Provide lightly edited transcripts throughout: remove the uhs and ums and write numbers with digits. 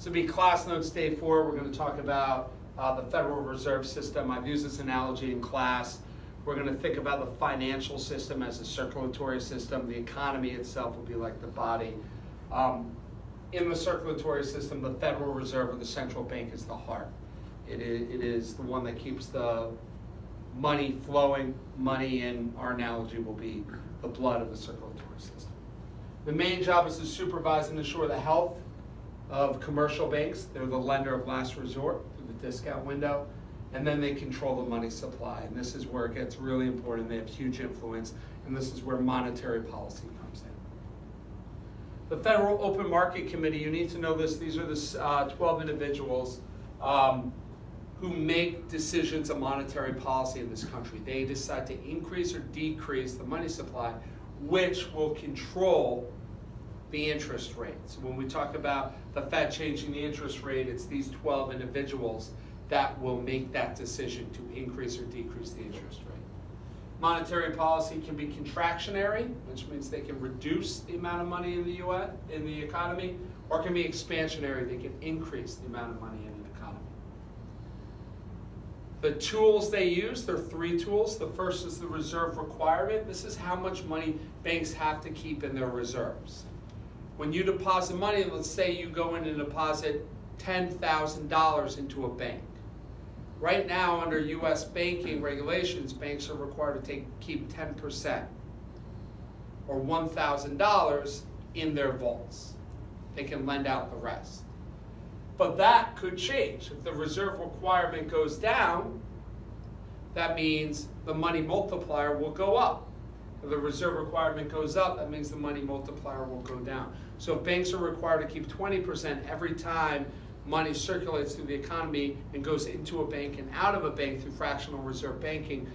This will be class notes day 4. We're going to talk about the Federal Reserve System. I've used this analogy in class. We're going to think about the financial system as a circulatory system. The economy itself will be like the body. In the circulatory system, the Federal Reserve, or the central bank, is the heart. It is the one that keeps the money flowing. Money, in our analogy, will be the blood of the circulatory system. The main job is to supervise and ensure the health of commercial banks. They're the lender of last resort through the discount window, and then they control the money supply. And this is where it gets really important. They have huge influence, and this is where monetary policy comes in. The Federal Open Market Committee, you need to know this, these are the 12 individuals who make decisions of monetary policy in this country. They decide to increase or decrease the money supply, which will control the interest rate. So when we talk about the Fed changing the interest rate, it's these 12 individuals that will make that decision to increase or decrease the interest rate. Monetary policy can be contractionary, which means they can reduce the amount of money in the US, in the economy, or it can be expansionary, they can increase the amount of money in the economy. The tools they use, there are 3 tools. The first is the reserve requirement. This is how much money banks have to keep in their reserves. When you deposit money, let's say you go in and deposit $10,000 into a bank. Right now, under US banking regulations, banks are required to keep 10% or $1,000 in their vaults. They can lend out the rest. But that could change. If the reserve requirement goes down, that means the money multiplier will go up. If the reserve requirement goes up, that means the money multiplier will go down. So if banks are required to keep 20% every time money circulates through the economy and goes into a bank and out of a bank through fractional reserve banking,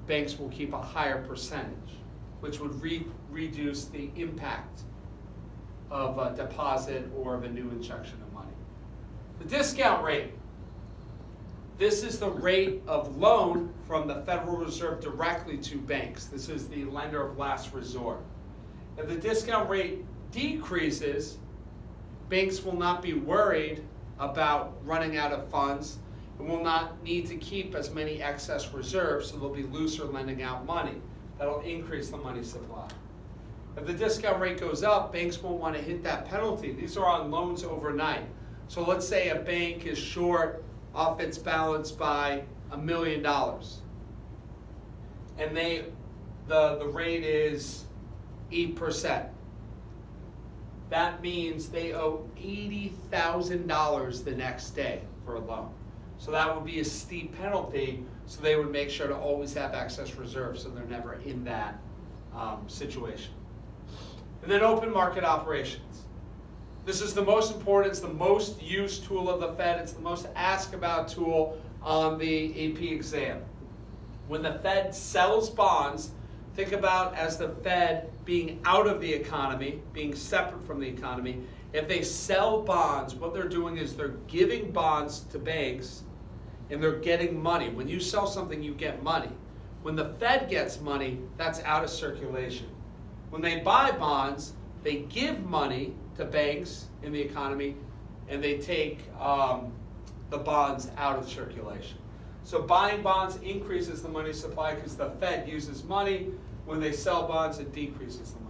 banks will keep a higher percentage, which would reduce the impact of a deposit or of a new injection of money. The discount rate. This is the rate of loan from the Federal Reserve directly to banks. This is the lender of last resort. If the discount rate decreases, banks will not be worried about running out of funds and will not need to keep as many excess reserves, so they'll be looser lending out money. That'll increase the money supply. If the discount rate goes up, banks won't want to hit that penalty. These are on loans overnight. So let's say a bank is short off its balance by $1 million, and the rate is 8%. That means they owe $80,000 the next day for a loan. So that would be a steep penalty, so they would make sure to always have excess reserves so they're never in that situation. And then open market operations. This is the most important, it's the most used tool of the Fed, it's the most asked about tool on the AP exam. When the Fed sells bonds, think about as the Fed being out of the economy, being separate from the economy. If they sell bonds, what they're doing is they're giving bonds to banks and they're getting money. When you sell something, you get money. When the Fed gets money, that's out of circulation. When they buy bonds, they give money to banks in the economy and they take the bonds out of circulation. So buying bonds increases the money supply because the Fed uses money. When they sell bonds, it decreases the